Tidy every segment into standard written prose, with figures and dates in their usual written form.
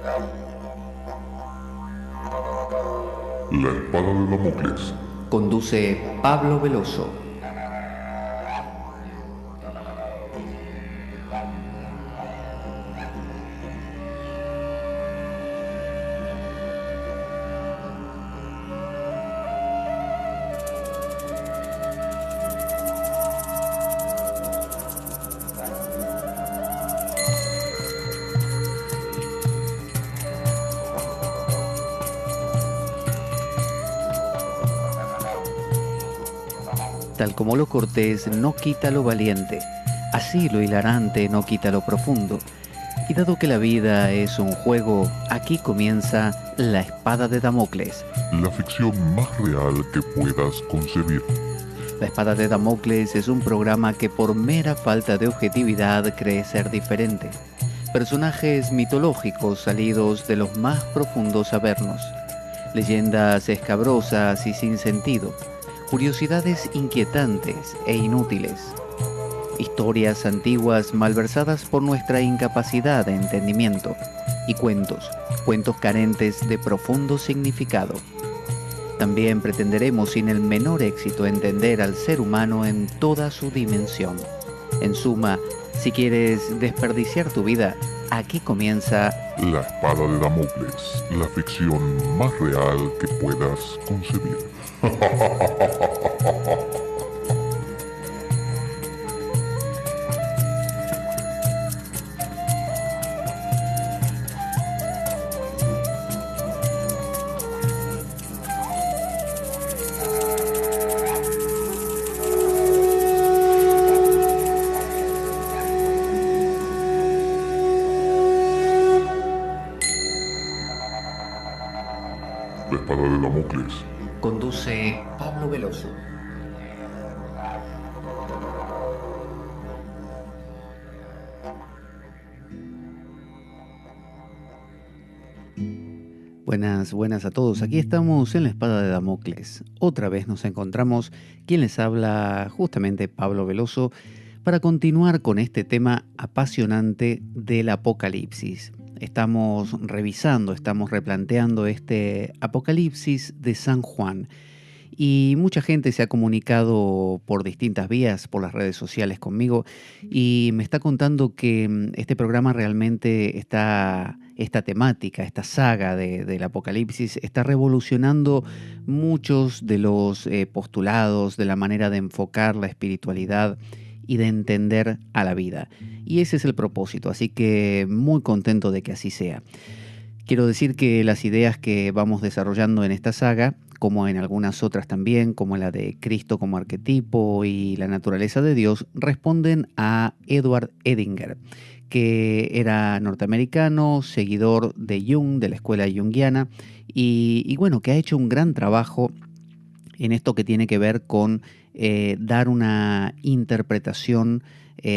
La espada de Damocles. Conduce Pablo Veloso. Tal como lo cortés no quita lo valiente, así lo hilarante no quita lo profundo. Y dado que la vida es un juego, aquí comienza La Espada de Damocles. La ficción más real que puedas concebir. La Espada de Damocles es un programa que por mera falta de objetividad cree ser diferente. Personajes mitológicos salidos de los más profundos avernos. Leyendas escabrosas y sin sentido. Curiosidades inquietantes e inútiles. Historias antiguas malversadas por nuestra incapacidad de entendimiento. Y cuentos carentes de profundo significado. También pretenderemos sin el menor éxito entender al ser humano en toda su dimensión. En suma, si quieres desperdiciar tu vida, aquí comienza La espada de Damocles, la ficción más real que puedas concebir. La espada de Damocles. Conduce Pablo Veloso. Buenas a todos. Aquí estamos en La Espada de Damocles. Otra vez nos encontramos. Quien les habla, justamente Pablo Veloso, para continuar con este tema apasionante del Apocalipsis. Estamos revisando, estamos replanteando este Apocalipsis de San Juan. Y mucha gente se ha comunicado por distintas vías, por las redes sociales conmigo, y me está contando que este programa realmente esta temática, esta saga del Apocalipsis, está revolucionando muchos de los postulados, de la manera de enfocar la espiritualidad y de entender a la vida. Y ese es el propósito, así que muy contento de que así sea. Quiero decir que las ideas que vamos desarrollando en esta saga, como en algunas otras también, como la de Cristo como arquetipo y la naturaleza de Dios, responden a Edward Edinger, que era norteamericano, seguidor de Jung, de la escuela junguiana, y bueno, que ha hecho un gran trabajo en esto que tiene que ver con dar una interpretación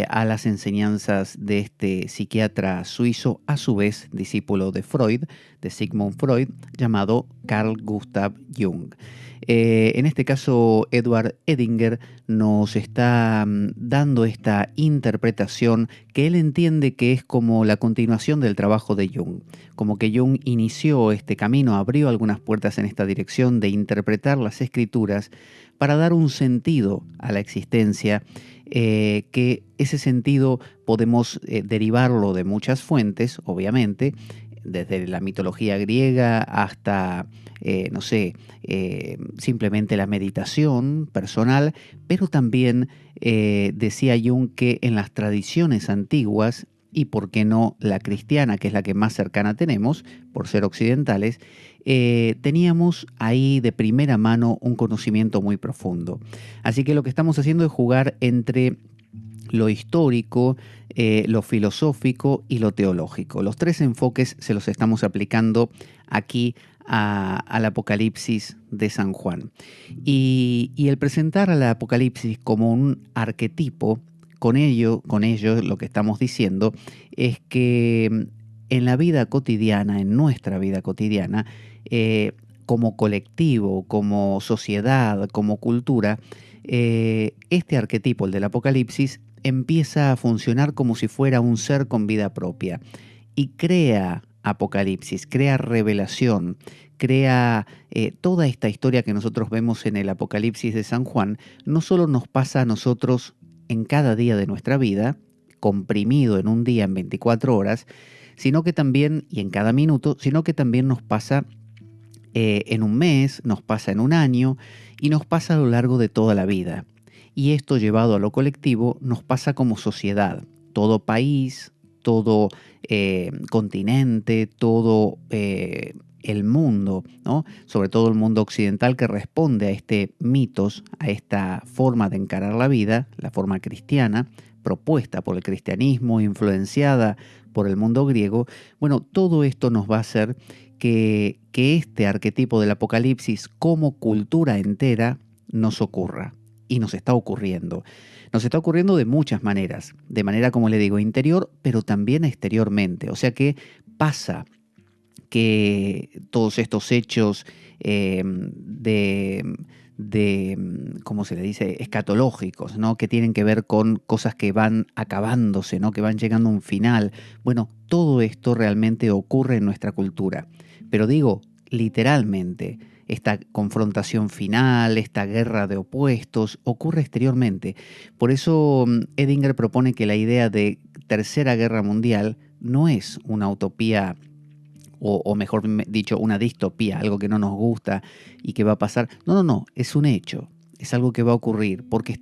a las enseñanzas de este psiquiatra suizo, a su vez discípulo de Freud, de Sigmund Freud, llamado Carl Gustav Jung. En este caso, Edward Edinger nos está dando esta interpretación que él entiende que es como la continuación del trabajo de Jung. Como que Jung inició este camino, abrió algunas puertas en esta dirección de interpretar las escrituras para dar un sentido a la existencia, que ese sentido podemos derivarlo de muchas fuentes, obviamente, desde la mitología griega hasta, simplemente la meditación personal, pero también decía Jung que en las tradiciones antiguas, y por qué no la cristiana, que es la que más cercana tenemos, por ser occidentales, teníamos ahí de primera mano un conocimiento muy profundo. Así que lo que estamos haciendo es jugar entre lo histórico, lo filosófico y lo teológico. Los tres enfoques se los estamos aplicando aquí al Apocalipsis de San Juan. Y el presentar al Apocalipsis como un arquetipo, con ello lo que estamos diciendo es que en la vida cotidiana, en nuestra vida cotidiana, como colectivo, como sociedad, como cultura, este arquetipo, el del Apocalipsis, empieza a funcionar como si fuera un ser con vida propia y crea Apocalipsis, crea revelación, crea toda esta historia que nosotros vemos en el Apocalipsis de San Juan, no solo nos pasa a nosotros en cada día de nuestra vida, comprimido en un día en 24 horas, sino que también, y en cada minuto, sino que también nos pasa en un mes, nos pasa en un año y nos pasa a lo largo de toda la vida. Y esto llevado a lo colectivo nos pasa como sociedad. Todo país, todo continente, todo el mundo, ¿no? Sobre todo el mundo occidental que responde a este mitos, a esta forma de encarar la vida, la forma cristiana, propuesta por el cristianismo, influenciada por el mundo griego. Bueno, todo esto nos va a hacer que este arquetipo del Apocalipsis como cultura entera nos ocurra. Y nos está ocurriendo. Nos está ocurriendo de muchas maneras. De manera, como le digo, interior, pero también exteriormente. O sea que pasa que todos estos hechos ¿cómo se le dice? Escatológicos, ¿no? Que tienen que ver con cosas que van acabándose, ¿no? Que van llegando a un final. Bueno, todo esto realmente ocurre en nuestra cultura. Pero digo, literalmente, esta confrontación final, esta guerra de opuestos, ocurre exteriormente. Por eso Edinger propone que la idea de Tercera Guerra Mundial no es una utopía, o mejor dicho, una distopía, algo que no nos gusta y que va a pasar. No, es un hecho, es algo que va a ocurrir, porque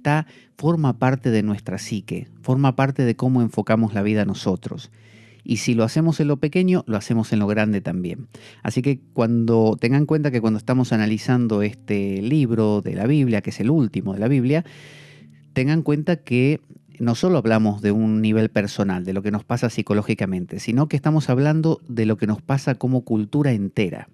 forma parte de nuestra psique, forma parte de cómo enfocamos la vida nosotros. Y si lo hacemos en lo pequeño, lo hacemos en lo grande también. Así que tengan en cuenta que cuando estamos analizando este libro de la Biblia, que es el último de la Biblia, tengan en cuenta que no solo hablamos de un nivel personal, de lo que nos pasa psicológicamente, sino que estamos hablando de lo que nos pasa como cultura entera.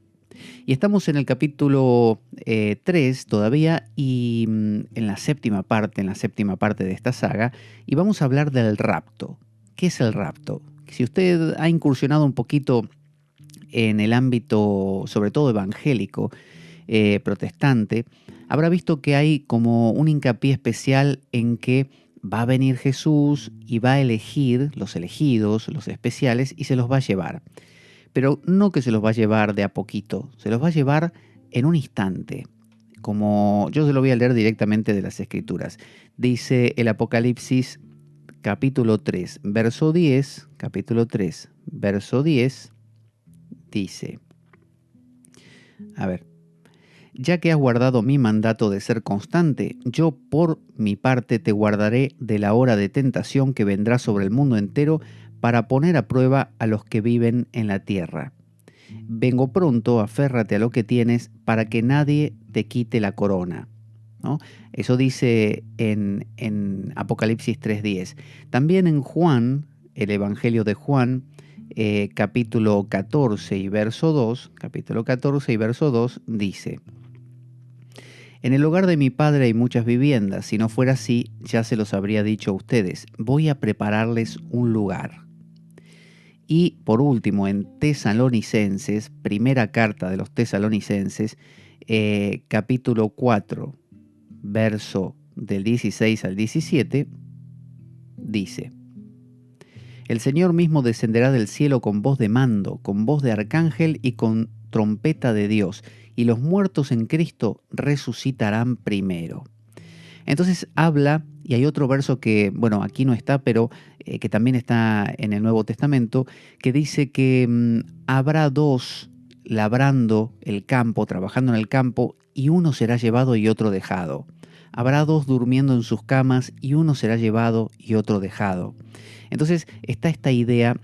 Y estamos en el capítulo 3 todavía y en la séptima parte de esta saga, y vamos a hablar del rapto. ¿Qué es el rapto? Si usted ha incursionado un poquito en el ámbito, sobre todo evangélico, protestante, habrá visto que hay como un hincapié especial en que va a venir Jesús y va a elegir los elegidos, los especiales, y se los va a llevar. Pero no que se los va a llevar de a poquito, se los va a llevar en un instante. Como yo se lo voy a leer directamente de las Escrituras. Dice el Apocalipsis capítulo 3, verso 10, capítulo 3, verso 10, dice, ya que has guardado mi mandato de ser constante, yo por mi parte te guardaré de la hora de tentación que vendrá sobre el mundo entero para poner a prueba a los que viven en la tierra. Vengo pronto, aférrate a lo que tienes para que nadie te quite la corona, ¿no? Eso dice en Apocalipsis 3.10. También en Juan, el Evangelio de Juan, capítulo 14 y verso 2, dice: en el hogar de mi padre hay muchas viviendas, si no fuera así, ya se los habría dicho a ustedes, voy a prepararles un lugar. Y por último, en Tesalonicenses, primera carta de los Tesalonicenses, capítulo 4, verso del 16 al 17, dice: el Señor mismo descenderá del cielo con voz de mando, con voz de arcángel y con trompeta de Dios, y los muertos en Cristo resucitarán primero. Entonces habla, y hay otro verso que, bueno, aquí no está, pero que también está en el Nuevo Testamento, que dice que habrá dos labrando el campo, trabajando en el campo, y uno será llevado y otro dejado. Habrá dos durmiendo en sus camas, y uno será llevado y otro dejado. Entonces está esta idea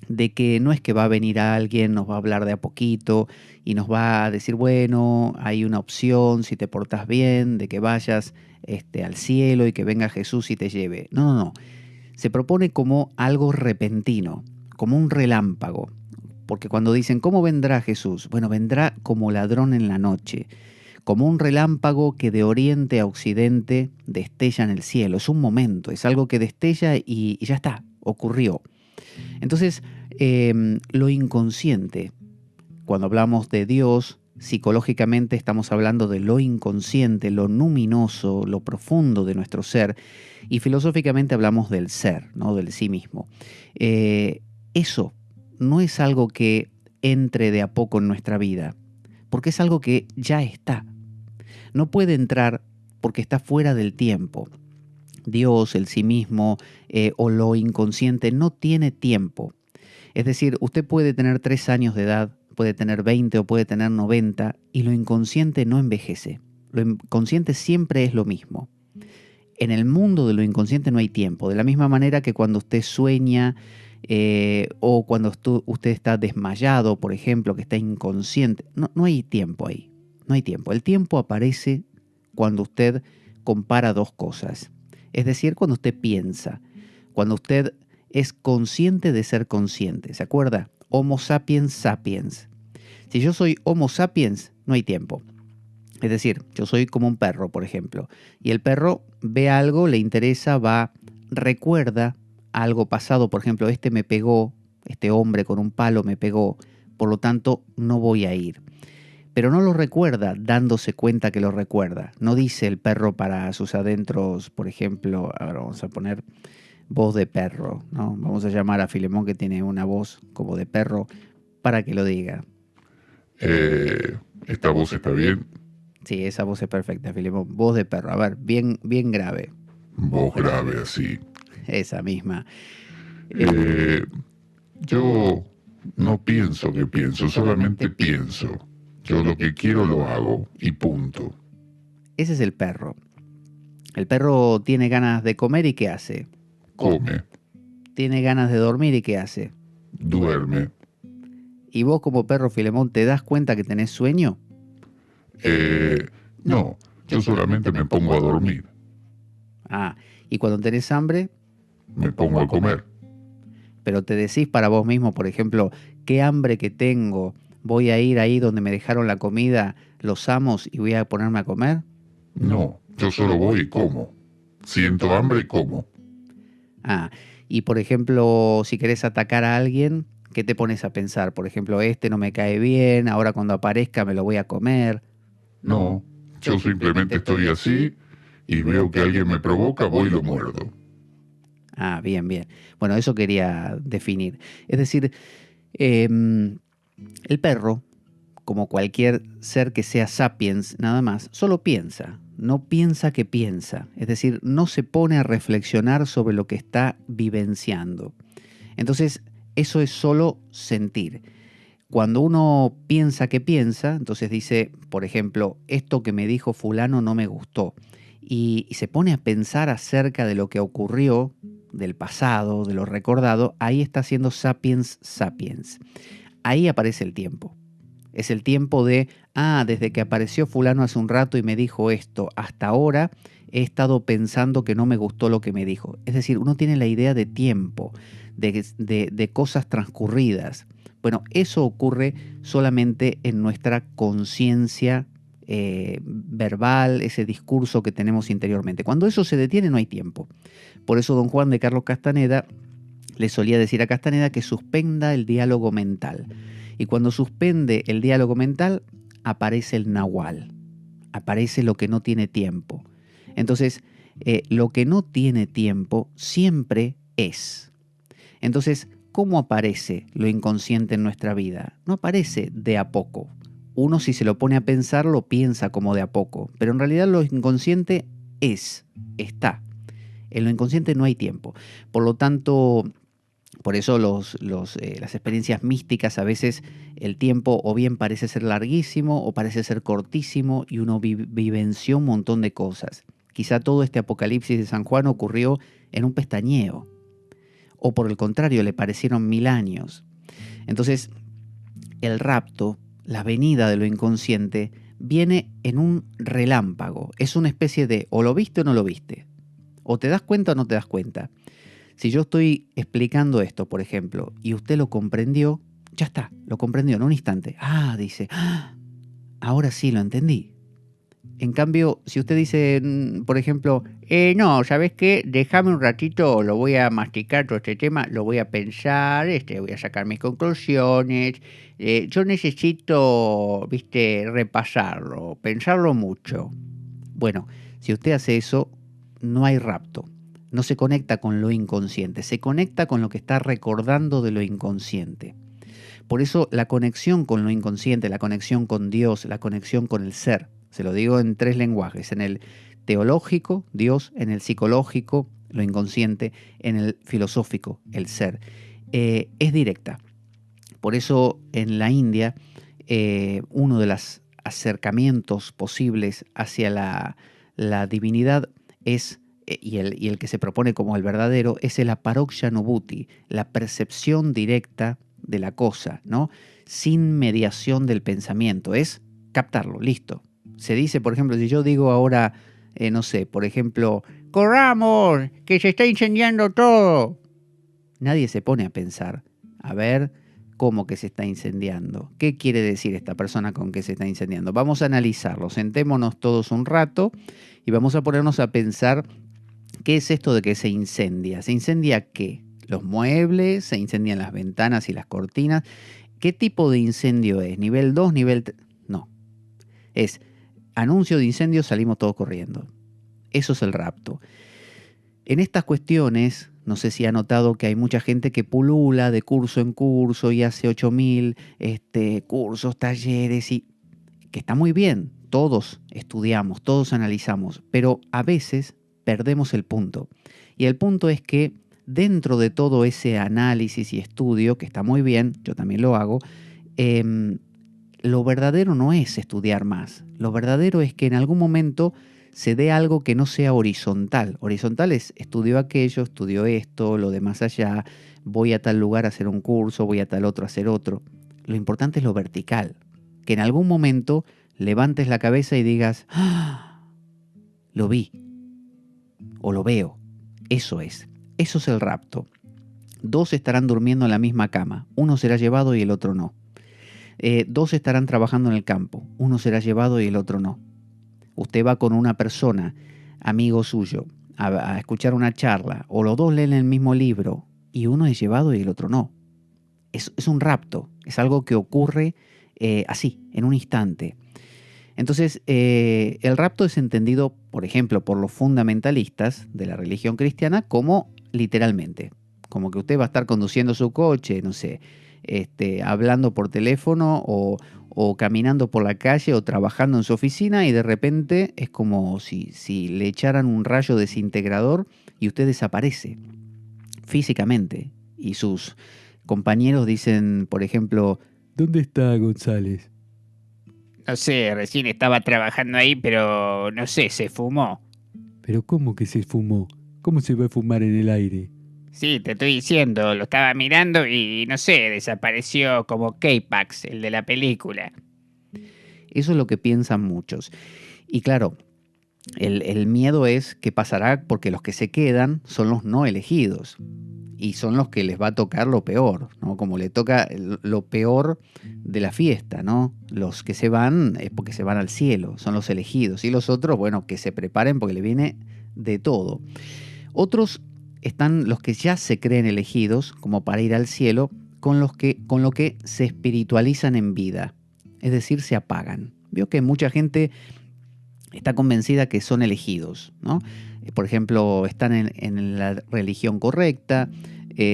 de que no es que va a venir alguien, nos va a hablar de a poquito y nos va a decir, bueno, hay una opción si te portas bien, de que vayas al cielo y que venga Jesús y te lleve. No. Se propone como algo repentino, como un relámpago. Porque cuando dicen, ¿cómo vendrá Jesús? Bueno, vendrá como ladrón en la noche, como un relámpago que de oriente a occidente destella en el cielo. Es un momento, es algo que destella y ya está, ocurrió. Entonces, lo inconsciente, cuando hablamos de Dios, psicológicamente estamos hablando de lo inconsciente, lo luminoso, lo profundo de nuestro ser, y filosóficamente hablamos del ser, ¿no? Del sí mismo. Eso no es algo que entre de a poco en nuestra vida, porque es algo que ya está. No puede entrar porque está fuera del tiempo. Dios, el sí mismo o lo inconsciente no tiene tiempo. Es decir, usted puede tener 3 años de edad, puede tener 20 o puede tener 90 y lo inconsciente no envejece. Lo inconsciente siempre es lo mismo. En el mundo de lo inconsciente no hay tiempo. De la misma manera que cuando usted sueña o cuando usted está desmayado, por ejemplo, que está inconsciente, no hay tiempo ahí. No hay tiempo. El tiempo aparece cuando usted compara dos cosas. Es decir, cuando usted piensa, cuando usted es consciente de ser consciente. ¿Se acuerda? Homo sapiens sapiens. Si yo soy Homo sapiens, no hay tiempo. Es decir, yo soy como un perro, por ejemplo, y el perro ve algo, le interesa, va, recuerda algo pasado, por ejemplo, este me pegó, este hombre con un palo me pegó, por lo tanto no voy a ir. Pero no lo recuerda dándose cuenta que lo recuerda. No dice el perro para sus adentros, por ejemplo, ahora vamos a poner voz de perro, ¿no? Vamos a llamar a Filemón que tiene una voz como de perro para que lo diga. ¿Esta voz está bien? Sí, esa voz es perfecta, Filemón. Voz de perro. A ver, bien, bien grave. Voz grave así. Esa misma. Yo no pienso que pienso, solamente pienso. Yo lo que quiero lo hago y punto. Ese es el perro. El perro tiene ganas de comer y ¿qué hace? Come, Tiene ganas de dormir y ¿qué hace? duerme. ¿Y vos como perro, Filemón, te das cuenta que tenés sueño? No, yo solamente me pongo a dormir. Ah, y cuando tenés hambre, Me pongo a comer. pero te decís para vos mismo, por ejemplo, qué hambre que tengo, voy a ir ahí donde me dejaron la comida, los amos y voy a ponerme a comer. No, yo solo voy y como. Siento hambre y como. Ah, y por ejemplo, si querés atacar a alguien, ¿qué te pones a pensar? Por ejemplo, este no me cae bien, ahora cuando aparezca me lo voy a comer. No, yo simplemente estoy así y veo que alguien me provoca, voy y lo muerdo. Ah, bien, bien. Bueno, eso quería definir. Es decir, el perro, como cualquier ser que sea sapiens nada más, solo piensa, no piensa que piensa. Es decir, no se pone a reflexionar sobre lo que está vivenciando. Entonces, eso es solo sentir. Cuando uno piensa que piensa, entonces dice, por ejemplo, esto que me dijo fulano no me gustó. Y se pone a pensar acerca de lo que ocurrió, del pasado, de lo recordado, ahí está siendo sapiens sapiens. Ahí aparece el tiempo. Es el tiempo de, desde que apareció fulano hace un rato y me dijo esto, hasta ahora he estado pensando que no me gustó lo que me dijo. Es decir, uno tiene la idea de tiempo, de cosas transcurridas. Bueno, eso ocurre solamente en nuestra conciencia verbal, ese discurso que tenemos interiormente. Cuando eso se detiene no hay tiempo. Por eso don Juan de Carlos Castaneda le solía decir a Castaneda que suspenda el diálogo mental. Y cuando suspende el diálogo mental, aparece el nahual, aparece lo que no tiene tiempo. Entonces, lo que no tiene tiempo siempre es. Entonces, ¿cómo aparece lo inconsciente en nuestra vida? No aparece de a poco. Uno, si se lo pone a pensar, lo piensa como de a poco, pero en realidad lo inconsciente está. En lo inconsciente no hay tiempo. Por lo tanto, por eso las experiencias místicas a veces el tiempo o bien parece ser larguísimo o parece ser cortísimo y uno vivenció un montón de cosas. Quizá todo este apocalipsis de San Juan ocurrió en un pestañeo o por el contrario le parecieron 1000 años. Entonces el rapto, la venida de lo inconsciente, viene en un relámpago. Es una especie de o lo viste o no lo viste. O te das cuenta o no te das cuenta. Si yo estoy explicando esto, por ejemplo, y usted lo comprendió, ya está, lo comprendió en un instante. Dice, ahora sí lo entendí. En cambio, si usted dice, por ejemplo, no, ¿sabes qué? Déjame un ratito, lo voy a masticar todo este tema, lo voy a pensar, voy a sacar mis conclusiones. Yo necesito, viste, repasarlo, pensarlo mucho. Bueno, si usted hace eso, no hay rapto. No se conecta con lo inconsciente, se conecta con lo que está recordando de lo inconsciente. Por eso la conexión con lo inconsciente, la conexión con Dios, la conexión con el ser, se lo digo en 3 lenguajes, en el teológico, Dios, en el psicológico, lo inconsciente, en el filosófico, el ser, es directa. Por eso en la India, uno de los acercamientos posibles hacia la divinidad es, y el que se propone como el verdadero, es el aparokshanubhuti, la percepción directa de la cosa, ¿no? Sin mediación del pensamiento, es captarlo, listo. Se dice, por ejemplo, si yo digo ahora, no sé, por ejemplo, ¡corramos! ¡Que se está incendiando todo! Nadie se pone a pensar, a ver cómo que se está incendiando. ¿Qué quiere decir esta persona con que se está incendiando? Vamos a analizarlo, sentémonos todos un rato y vamos a ponernos a pensar qué es esto de que se incendia. ¿Se incendia qué? ¿Los muebles? ¿Se incendian las ventanas y las cortinas? ¿Qué tipo de incendio es? ¿Nivel 2, nivel 3? No. Es anuncio de incendio, salimos todos corriendo. Eso es el rapto. En estas cuestiones, no sé si ha notado que hay mucha gente que pulula de curso en curso y hace 8000 cursos, talleres, y que está muy bien. Todos estudiamos, todos analizamos, pero a veces perdemos el punto. Y el punto es que dentro de todo ese análisis y estudio, que está muy bien, yo también lo hago, lo verdadero no es estudiar más. Lo verdadero es que en algún momento se dé algo que no sea horizontal. Horizontal es estudio aquello, estudio esto, lo de más allá, voy a tal lugar a hacer un curso, voy a tal otro a hacer otro. Lo importante es lo vertical. Que en algún momento levantes la cabeza y digas, ¡ah! Lo vi o lo veo. Eso es el rapto. 2 estarán durmiendo en la misma cama, uno será llevado y el otro no. 2 estarán trabajando en el campo, uno será llevado y el otro no. Usted va con una persona, amigo suyo, a escuchar una charla, o los dos leen el mismo libro y uno es llevado y el otro no. Es un rapto, es algo que ocurre así, en un instante. Entonces, el rapto es entendido, por ejemplo, por los fundamentalistas de la religión cristiana como literalmente, como que usted va a estar conduciendo su coche, no sé, hablando por teléfono o caminando por la calle o trabajando en su oficina y de repente es como si le echaran un rayo desintegrador y usted desaparece físicamente. Y sus compañeros dicen, por ejemplo, ¿dónde está González? No sé, recién estaba trabajando ahí, pero no sé, se fumó. ¿Pero cómo que se fumó? ¿Cómo se va a fumar en el aire? Sí, te estoy diciendo, lo estaba mirando y no sé, desapareció como K-Pax, el de la película. Eso es lo que piensan muchos. Y claro, el miedo es que pasará porque los que se quedan son los no elegidos. Y son los que les va a tocar lo peor, ¿no? Como le toca lo peor de la fiesta, ¿no? Los que se van es porque se van al cielo, son los elegidos. Y los otros, bueno, que se preparen porque le viene de todo. Otros están los que ya se creen elegidos, como para ir al cielo, con lo que se espiritualizan en vida. Es decir, se apagan. Veo que mucha gente está convencida que son elegidos, ¿no? Por ejemplo, están en la religión correcta,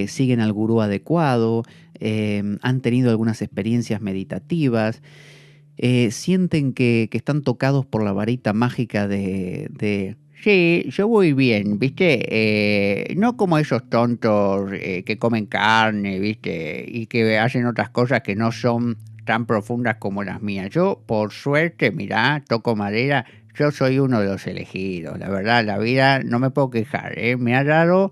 siguen al gurú adecuado, han tenido algunas experiencias meditativas, sienten que están tocados por la varita mágica de sí, yo voy bien, ¿viste? No como esos tontos que comen carne, ¿viste? Y que hacen otras cosas que no son tan profundas como las mías. Yo, por suerte, mirá, toco madera, yo soy uno de los elegidos. La verdad, la vida no me puedo quejar, ¿eh? Me ha dado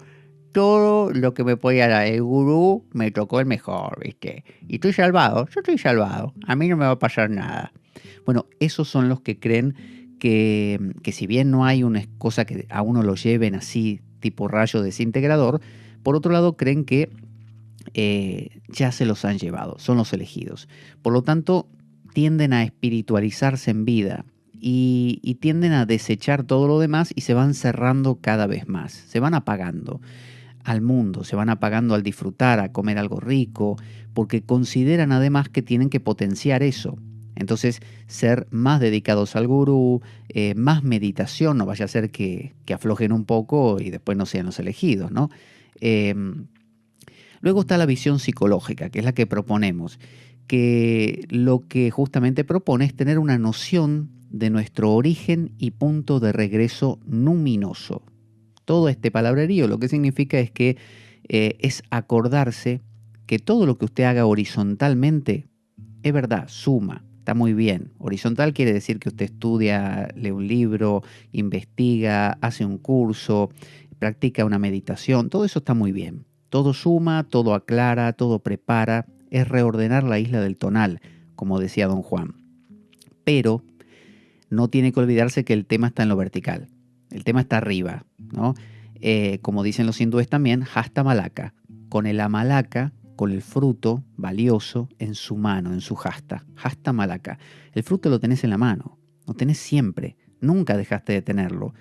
todo lo que me podía dar. El gurú me tocó el mejor, ¿viste? Y estoy salvado, yo estoy salvado. A mí no me va a pasar nada. Bueno, esos son los que creen que si bien no hay una cosa que a uno lo lleven así, tipo rayo desintegrador, por otro lado creen que ya se los han llevado, son los elegidos. Por lo tanto, tienden a espiritualizarse en vida y tienden a desechar todo lo demás y se van cerrando cada vez más, se van apagando al mundo, se van apagando al disfrutar, a comer algo rico, porque consideran además que tienen que potenciar eso. Entonces, ser más dedicados al gurú, más meditación, no vaya a ser que aflojen un poco y después no sean los elegidos, ¿no? Luego está la visión psicológica, que es la que proponemos, que lo que justamente propone es tener una noción de nuestro origen y punto de regreso luminoso. Todo este palabrerío lo que significa es que es acordarse que todo lo que usted haga horizontalmente es verdad, suma, está muy bien. Horizontal quiere decir que usted estudia, lee un libro, investiga, hace un curso, practica una meditación, todo eso está muy bien. Todo suma, todo aclara, todo prepara, es reordenar la isla del tonal, como decía don Juan. Pero no tiene que olvidarse que el tema está en lo vertical, el tema está arriba, ¿no? Como dicen los hindúes también, hasta malaka, con el amalaka, con el fruto valioso en su mano, en su hasta malaka. El fruto lo tenés en la mano, lo tenés siempre, nunca dejaste de tenerlo.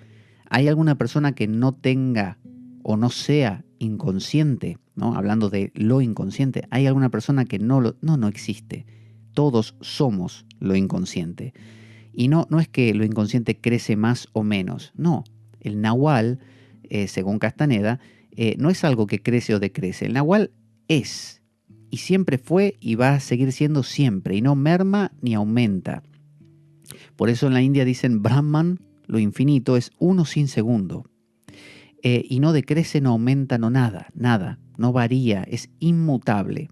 ¿Hay alguna persona que no tenga o no sea inconsciente, ¿no? Hablando de lo inconsciente, ¿hay alguna persona que no existe? Todos somos lo inconsciente. Y no es que lo inconsciente crece más o menos, no. El nahual, según Castaneda, no es algo que crece o decrece. El nahual es, y siempre fue y va a seguir siendo siempre, y no merma ni aumenta. Por eso en la India dicen Brahman, lo infinito, es uno sin segundo. Y no decrece, no aumenta, no nada, no varía, es inmutable.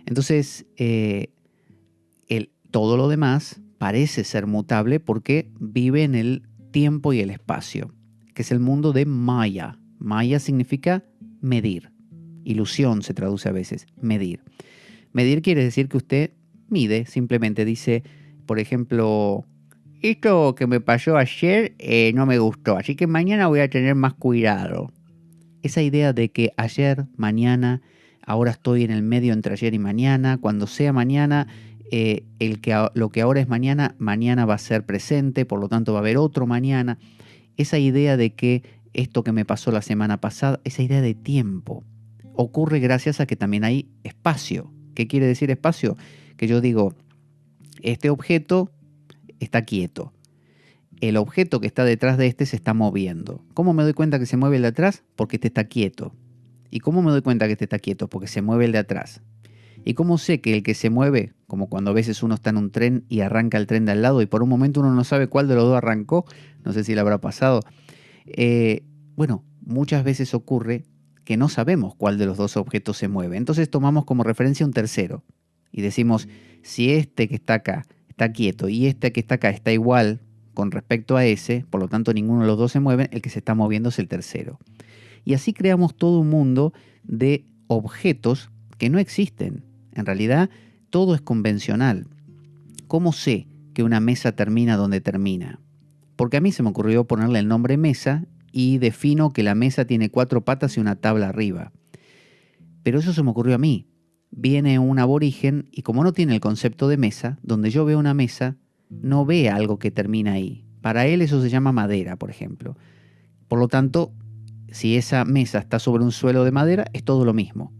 Entonces, todo lo demás parece ser mutable porque vive en el tiempo y el espacio, que es el mundo de Maya. Maya significa medir. Ilusión se traduce a veces, medir. Medir quiere decir que usted mide, simplemente dice, por ejemplo, esto que me pasó ayer no me gustó, así que mañana voy a tener más cuidado. Esa idea de que ayer, mañana, ahora estoy en el medio entre ayer y mañana, cuando sea mañana, lo que ahora es mañana, mañana va a ser presente, por lo tanto va a haber otro mañana. Esa idea de que esto que me pasó la semana pasada, esa idea de tiempo, ocurre gracias a que también hay espacio. ¿Qué quiere decir espacio? Que yo digo, este objeto está quieto. El objeto que está detrás de este se está moviendo. ¿Cómo me doy cuenta que se mueve el de atrás? Porque este está quieto. ¿Y cómo me doy cuenta que este está quieto? Porque se mueve el de atrás. ¿Y cómo sé que el que se mueve, como cuando a veces uno está en un tren y arranca el tren de al lado y por un momento uno no sabe cuál de los dos arrancó? No sé si le habrá pasado. Bueno, muchas veces ocurre que no sabemos cuál de los dos objetos se mueve. Entonces tomamos como referencia un tercero y decimos, si este que está acá está quieto y este que está acá está igual con respecto a ese, por lo tanto ninguno de los dos se mueve, el que se está moviendo es el tercero. Y así creamos todo un mundo de objetos que no existen. En realidad, todo es convencional. ¿Cómo sé que una mesa termina donde termina? Porque a mí se me ocurrió ponerle el nombre mesa y defino que la mesa tiene 4 patas y una tabla arriba. Pero eso se me ocurrió a mí. Viene un aborigen y como no tiene el concepto de mesa, donde yo veo una mesa, no ve algo que termina ahí. Para él eso se llama madera, por ejemplo. Por lo tanto, si esa mesa está sobre un suelo de madera, es todo lo mismo.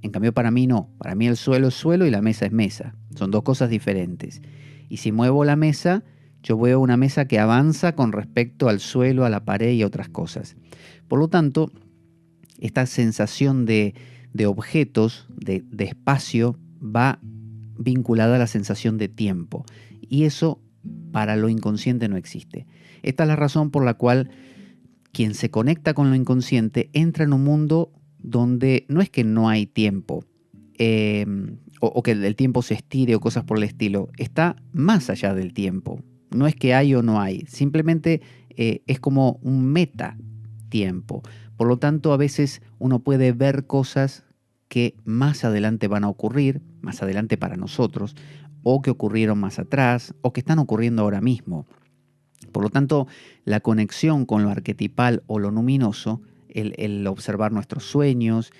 En cambio, para mí no. Para mí el suelo es suelo y la mesa es mesa. Son dos cosas diferentes. Y si muevo la mesa, yo veo una mesa que avanza con respecto al suelo, a la pared y a otras cosas. Por lo tanto, esta sensación de objetos, de espacio, va vinculada a la sensación de tiempo. Y eso para lo inconsciente no existe. Esta es la razón por la cual quien se conecta con lo inconsciente entra en un mundo donde no es que no hay tiempo, o que el tiempo se estire o cosas por el estilo, está más allá del tiempo. No es que hay o no hay, simplemente es como un meta tiempo. Por lo tanto, a veces uno puede ver cosas que más adelante van a ocurrir, más adelante para nosotros, o que ocurrieron más atrás, o que están ocurriendo ahora mismo. Por lo tanto, la conexión con lo arquetipal o lo luminoso, el observar nuestros sueños,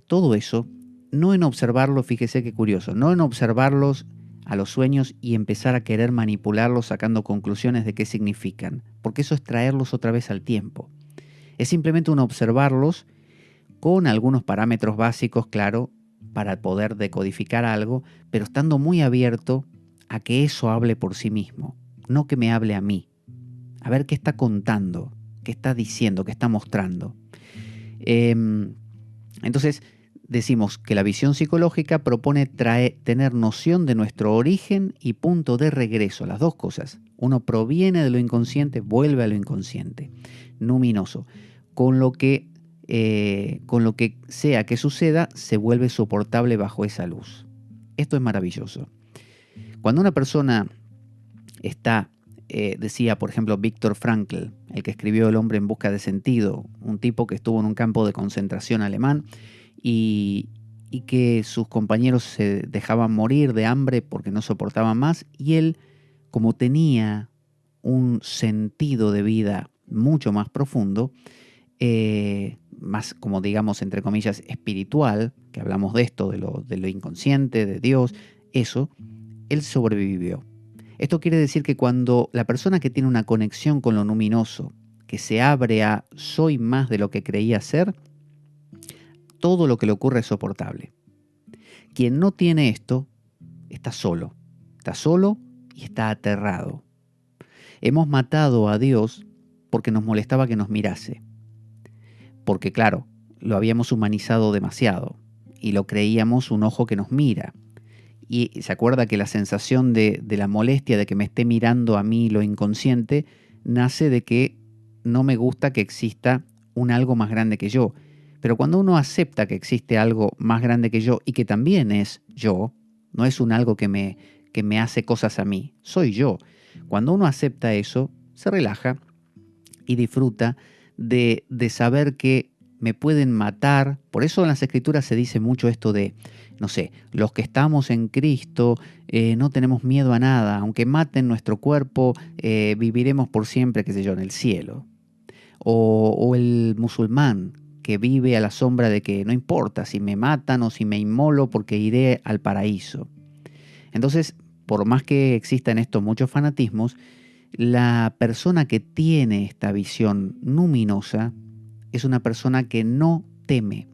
todo eso, no en observarlo, fíjese qué curioso, no en observarlos a los sueños y empezar a querer manipularlos sacando conclusiones de qué significan, porque eso es traerlos otra vez al tiempo. Es simplemente un observarlos con algunos parámetros básicos, claro, para poder decodificar algo, pero estando muy abierto a que eso hable por sí mismo, no que me hable a mí. A ver qué está contando, qué está diciendo, qué está mostrando. Entonces, decimos que la visión psicológica propone tener noción de nuestro origen y punto de regreso, las dos cosas. Uno proviene de lo inconsciente, vuelve a lo inconsciente, luminoso. Con lo que sea que suceda, se vuelve soportable bajo esa luz. Esto es maravilloso. Cuando una persona está, decía por ejemplo Viktor Frankl, el que escribió El hombre en busca de sentido, un tipo que estuvo en un campo de concentración alemán y que sus compañeros se dejaban morir de hambre porque no soportaban más, y él, como tenía un sentido de vida mucho más profundo, más como digamos entre comillas espiritual, que hablamos de esto, de lo inconsciente, de Dios, eso, él sobrevivió. Esto quiere decir que cuando la persona que tiene una conexión con lo luminoso, que se abre a soy más de lo que creía ser, todo lo que le ocurre es soportable. Quien no tiene esto está solo y está aterrado. Hemos matado a Dios porque nos molestaba que nos mirase. Porque claro, lo habíamos humanizado demasiado y lo creíamos un ojo que nos mira. Y se acuerda que la sensación de la molestia de que me esté mirando a mí lo inconsciente nace de que no me gusta que exista un algo más grande que yo. Pero cuando uno acepta que existe algo más grande que yo y que también es yo, no es un algo que me hace cosas a mí, soy yo. Cuando uno acepta eso, se relaja y disfruta de saber que me pueden matar. Por eso en las Escrituras se dice mucho esto de, no sé, los que estamos en Cristo no tenemos miedo a nada, aunque maten nuestro cuerpo, viviremos por siempre, qué sé yo, en el cielo. O el musulmán que vive a la sombra de que no importa si me matan o si me inmolo porque iré al paraíso. Entonces, por más que existan estos muchos fanatismos, la persona que tiene esta visión luminosa es una persona que no teme.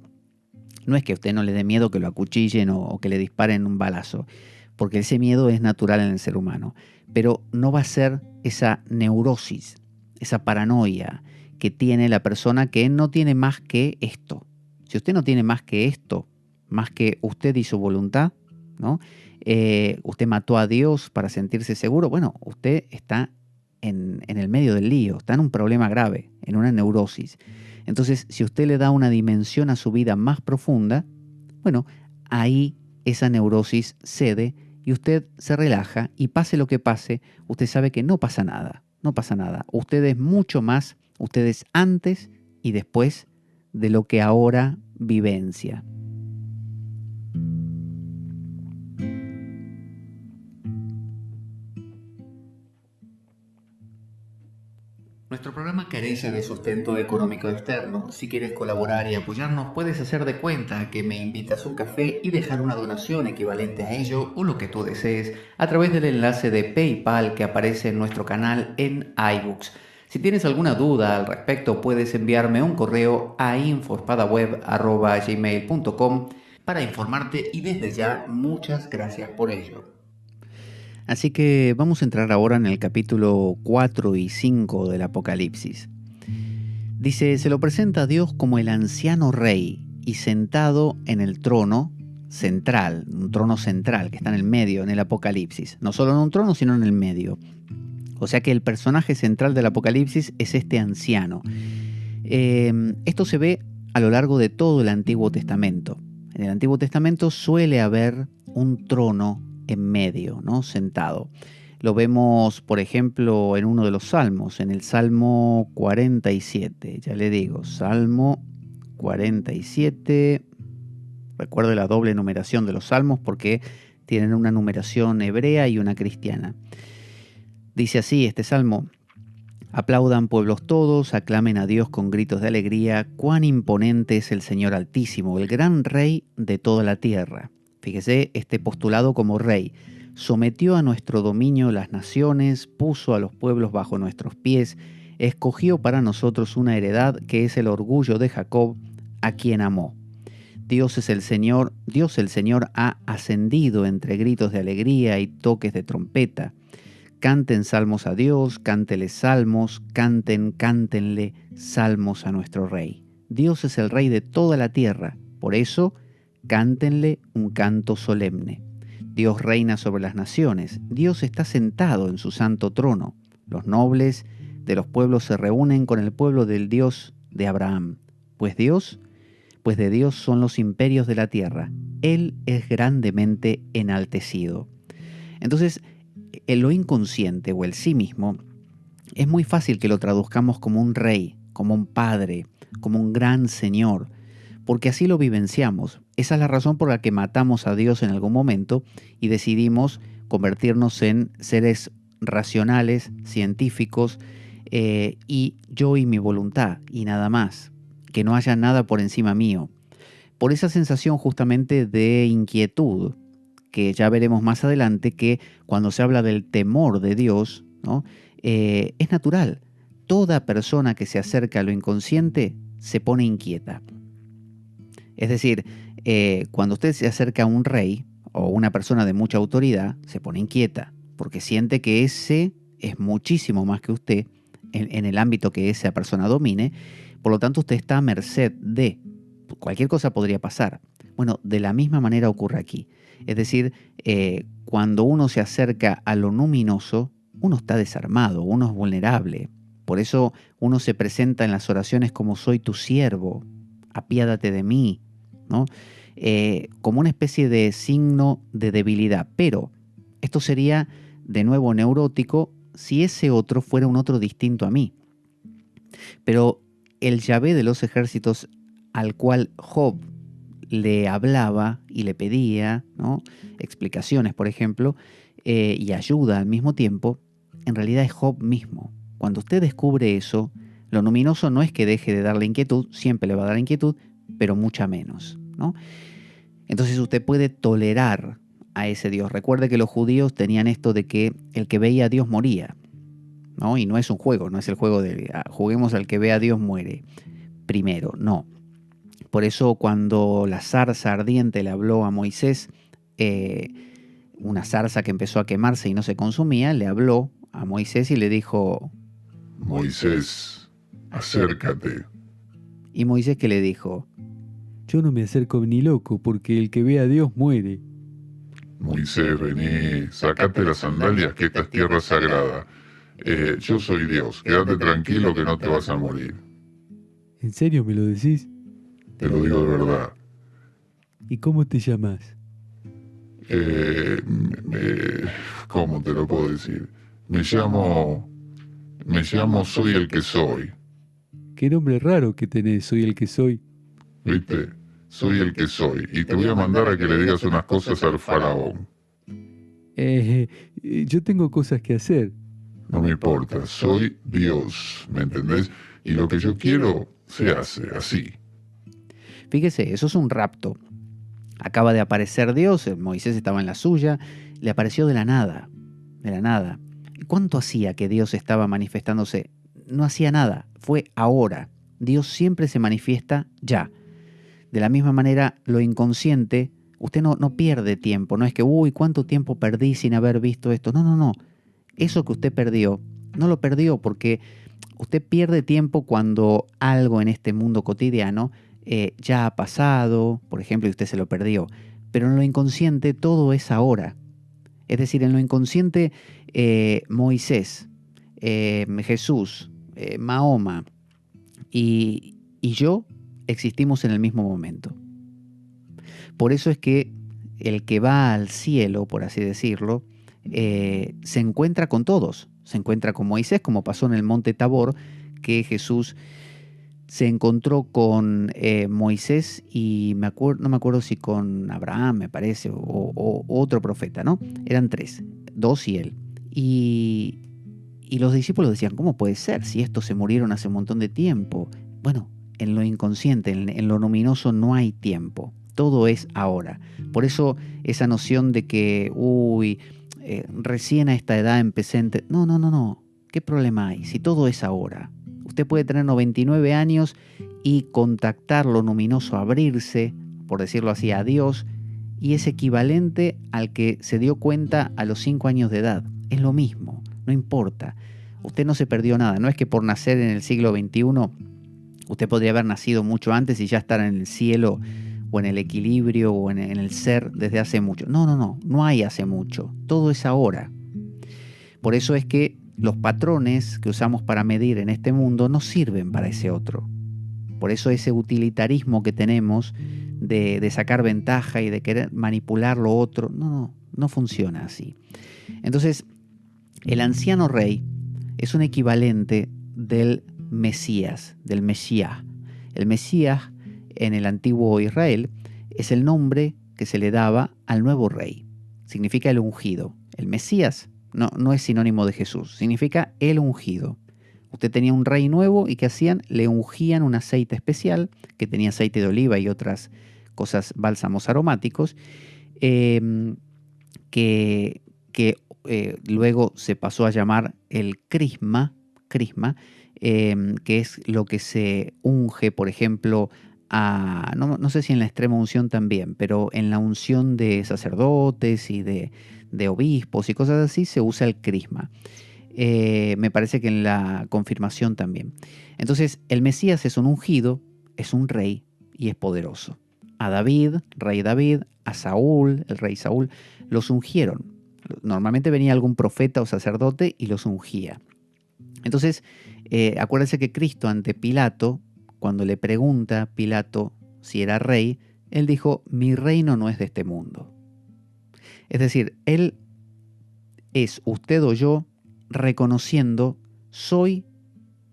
No es que a usted no le dé miedo que lo acuchillen o que le disparen un balazo, porque ese miedo es natural en el ser humano, pero no va a ser esa neurosis, esa paranoia que tiene la persona que no tiene más que esto. Si usted no tiene más que esto, más que usted y su voluntad, ¿no? Usted mató a Dios para sentirse seguro, bueno, usted está en el medio del lío, está en un problema grave, en una neurosis. Entonces, si usted le da una dimensión a su vida más profunda, bueno, ahí esa neurosis cede y usted se relaja y pase lo que pase, usted sabe que no pasa nada, no pasa nada. Usted es mucho más, usted es antes y después de lo que ahora vivencia. Nuestro programa carece de sustento económico externo. Si quieres colaborar y apoyarnos, puedes hacer de cuenta que me invitas a un café y dejar una donación equivalente a ello o lo que tú desees a través del enlace de PayPal que aparece en nuestro canal en iBooks. Si tienes alguna duda al respecto, puedes enviarme un correo a infoespadaweb@gmail.com para informarte y desde ya muchas gracias por ello. Así que vamos a entrar ahora en el capítulo 4 y 5 del Apocalipsis. Dice, se lo presenta a Dios como el anciano rey y sentado en el trono central, un trono central que está en el medio, en el Apocalipsis. No solo en un trono, sino en el medio. O sea que el personaje central del Apocalipsis es este anciano. Esto se ve a lo largo de todo el Antiguo Testamento. En el Antiguo Testamento suele haber un trono en medio, ¿no? Sentado. Lo vemos, por ejemplo, en uno de los salmos, en el Salmo 47. Ya le digo, Salmo 47. Recuerde la doble numeración de los salmos porque tienen una numeración hebrea y una cristiana. Dice así este salmo: aplaudan pueblos todos, aclamen a Dios con gritos de alegría, cuán imponente es el Señor Altísimo, el gran Rey de toda la tierra. Fíjese, este postulado como rey, sometió a nuestro dominio las naciones, puso a los pueblos bajo nuestros pies, escogió para nosotros una heredad que es el orgullo de Jacob, a quien amó. Dios el Señor ha ascendido entre gritos de alegría y toques de trompeta. Canten salmos a Dios, cánteles salmos, cántenle salmos a nuestro Rey. Dios es el Rey de toda la tierra, por eso Cántenle un canto solemne. Dios reina sobre las naciones. Dios está sentado en su santo trono. Los nobles de los pueblos se reúnen con el pueblo del Dios de Abraham. Pues de Dios son los imperios de la tierra. Él es grandemente enaltecido. Entonces, lo inconsciente o el sí mismo es muy fácil que lo traduzcamos como un rey, como un padre, como un gran señor, porque así lo vivenciamos. Esa es la razón por la que matamos a Dios en algún momento y decidimos convertirnos en seres racionales, científicos, y yo y mi voluntad, y nada más, que no haya nada por encima mío. Por esa sensación justamente de inquietud, que ya veremos más adelante, que cuando se habla del temor de Dios, ¿no? Es natural. Toda persona que se acerca a lo inconsciente se pone inquieta. Es decir, cuando usted se acerca a un rey o una persona de mucha autoridad, se pone inquieta, porque siente que ese es muchísimo más que usted en el ámbito que esa persona domine. Por lo tanto, usted está a merced de cualquier cosa podría pasar. Bueno, de la misma manera ocurre aquí. Es decir, cuando uno se acerca a lo luminoso, uno está desarmado, uno es vulnerable. Por eso uno se presenta en las oraciones como soy tu siervo, apiádate de mí, ¿no? Como una especie de signo de debilidad. Pero esto sería de nuevo neurótico si ese otro fuera un otro distinto a mí. Pero el Yahvé de los ejércitos al cual Job le hablaba y le pedía, ¿no?, explicaciones, por ejemplo, y ayuda al mismo tiempo, en realidad es Job mismo. Cuando usted descubre eso, lo luminoso no es que deje de darle inquietud, siempre le va a dar inquietud, pero mucha menos, ¿no? Entonces usted puede tolerar a ese Dios. Recuerde que los judíos tenían esto de que el que veía a Dios moría, ¿no? Y no es un juego, no es el juego de juguemos al que ve a Dios muere primero, no. Por eso cuando la zarza ardiente le habló a Moisés, una zarza que empezó a quemarse y no se consumía, le habló a Moisés y le dijo: Moisés, acércate. Y Moisés, ¿qué le dijo? Yo no me acerco ni loco, porque el que ve a Dios muere. Moisés, vení, sacate las sandalias que esta es tierra sagrada. Yo soy Dios, quédate tranquilo que no te vas a morir. ¿En serio me lo decís? Te lo digo de verdad. ¿Y cómo te llamás? ¿Cómo te lo puedo decir? Me llamo Soy el que soy. Qué nombre raro que tenés, soy el que soy. ¿Viste? Soy el que soy. Y te voy a mandar a que le digas unas cosas al faraón. Yo tengo cosas que hacer. No me importa, soy Dios, ¿me entendés? Y lo que yo quiero se hace así. Fíjese, eso es un rapto. Acaba de aparecer Dios, Moisés estaba en la suya, le apareció de la nada, de la nada. ¿Cuánto hacía que Dios estaba manifestándose? No hacía nada, fue ahora. Dios siempre se manifiesta ya. De la misma manera, lo inconsciente, usted no pierde tiempo, no es que, uy, ¿cuánto tiempo perdí sin haber visto esto? No. Eso que usted perdió, no lo perdió porque usted pierde tiempo cuando algo en este mundo cotidiano ya ha pasado, por ejemplo, y usted se lo perdió. Pero en lo inconsciente todo es ahora. Es decir, en lo inconsciente Moisés, Jesús, Mahoma y yo existimos en el mismo momento. Por eso es que el que va al cielo, por así decirlo, se encuentra con todos. Se encuentra con Moisés, como pasó en el monte Tabor, que Jesús se encontró con Moisés y no me acuerdo si con Abraham, me parece, o otro profeta, ¿no? Eran tres, dos y él. Y los discípulos decían, ¿cómo puede ser si estos se murieron hace un montón de tiempo? Bueno, en lo inconsciente, en lo luminoso no hay tiempo. Todo es ahora. Por eso esa noción de que, recién a esta edad empecé a No. ¿Qué problema hay? Si todo es ahora. Usted puede tener 99 años y contactar lo luminoso, abrirse, por decirlo así, a Dios, y es equivalente al que se dio cuenta a los 5 años de edad. Es lo mismo, no importa. Usted no se perdió nada. No es que por nacer en el siglo XXI, usted podría haber nacido mucho antes y ya estar en el cielo o en el equilibrio o en el ser desde hace mucho. No hay hace mucho, todo es ahora. Por eso es que los patrones que usamos para medir en este mundo no sirven para ese otro. Por eso ese utilitarismo que tenemos de sacar ventaja y de querer manipular lo otro, no funciona así. Entonces, el anciano rey es un equivalente del Mesías, del Mesías. El Mesías en el antiguo Israel es el nombre que se le daba al nuevo rey. Significa el ungido. El Mesías no es sinónimo de Jesús, significa el ungido. Usted tenía un rey nuevo y ¿qué hacían? Le ungían un aceite especial que tenía aceite de oliva y otras cosas, bálsamos aromáticos, que luego se pasó a llamar el crisma, que es lo que se unge, por ejemplo, no sé si en la extrema unción también, pero en la unción de sacerdotes y de obispos y cosas así se usa el crisma. Me parece que en la confirmación también. Entonces, el Mesías es un ungido, es un rey y es poderoso. A David, rey David, a Saúl, el rey Saúl, los ungieron. Normalmente venía algún profeta o sacerdote y los ungía. Entonces, acuérdense que Cristo ante Pilato, cuando le pregunta Pilato si era rey, él dijo, mi reino no es de este mundo. Es decir, él es usted o yo reconociendo, soy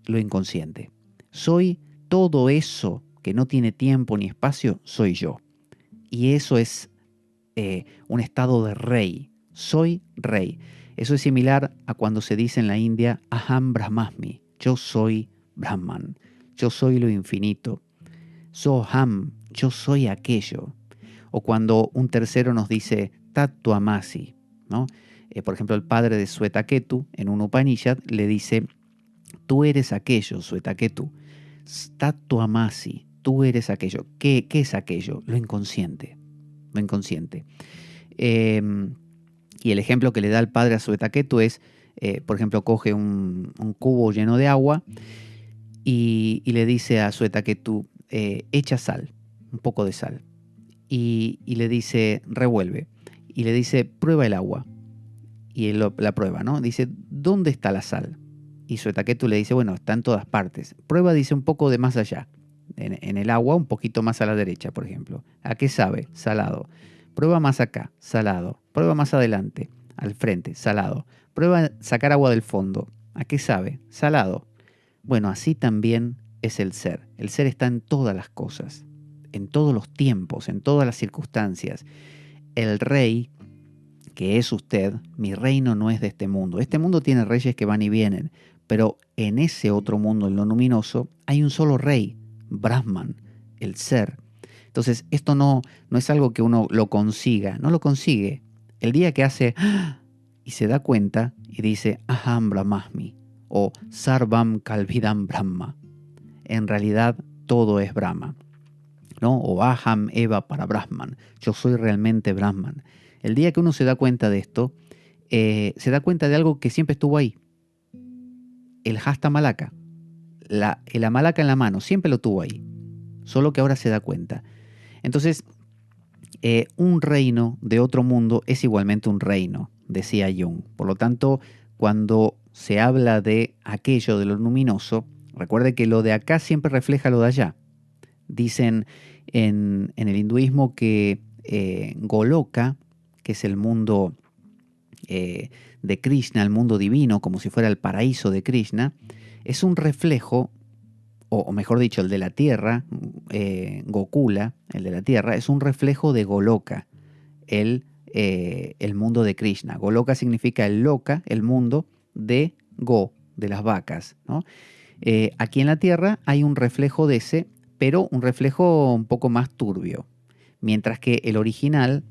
lo inconsciente. Soy todo eso que no tiene tiempo ni espacio, soy yo. Y eso es un estado de rey. Soy rey. Eso es similar a cuando se dice en la India, Aham Brahmasmi, yo soy Brahman, yo soy lo infinito. Soham, yo soy aquello. O cuando un tercero nos dice Tattvamasi, ¿no? Por ejemplo, el padre de Swetaketu en un Upanishad le dice, tú eres aquello, Swetaketu. Tattvamasi, tú eres aquello. ¿Qué es aquello? Lo inconsciente. Lo inconsciente. Y el ejemplo que le da el padre a Swetaketu es, por ejemplo, coge un cubo lleno de agua y le dice a Swetaketu, echa sal, un poco de sal. Y le dice, revuelve. Y le dice, prueba el agua. Y él la prueba, ¿no? Dice, ¿dónde está la sal? Y Swetaketu le dice, bueno, está en todas partes. Prueba, dice, un poco de más allá. En el agua, un poquito más a la derecha, por ejemplo. ¿A qué sabe? Salado. Prueba más acá, salado. Prueba más adelante, al frente, salado. Prueba sacar agua del fondo. ¿A qué sabe? Salado. Bueno, así también es el ser. El ser está en todas las cosas, en todos los tiempos, en todas las circunstancias. El rey, que es usted, mi reino no es de este mundo. Este mundo tiene reyes que van y vienen, pero en ese otro mundo, en lo luminoso, hay un solo rey, Brahman, el ser. Entonces, esto no es algo que uno lo consiga, no lo consigue. El día que hace y se da cuenta y dice Aham Brahmasmi o Sarvam Kalvidam Brahma, en realidad todo es Brahma, ¿no? O Aham Eva para Brahman, yo soy realmente Brahman. El día que uno se da cuenta de esto, se da cuenta de algo que siempre estuvo ahí. El Hasta Malaka, el Amalaka en la mano, siempre lo tuvo ahí, solo que ahora se da cuenta. Entonces, un reino de otro mundo es igualmente un reino, decía Jung. Por lo tanto, cuando se habla de aquello de lo luminoso, recuerde que lo de acá siempre refleja lo de allá. Dicen en el hinduismo que Goloka, que es el mundo de Krishna, el mundo divino, como si fuera el paraíso de Krishna, es un reflejo, o mejor dicho, el de la tierra, Gokula, el de la tierra, es un reflejo de Goloka, el mundo de Krishna. Goloka significa el loka, el mundo de Go, de las vacas, ¿no? Aquí en la tierra hay un reflejo de ese, pero un reflejo un poco más turbio. Mientras que el original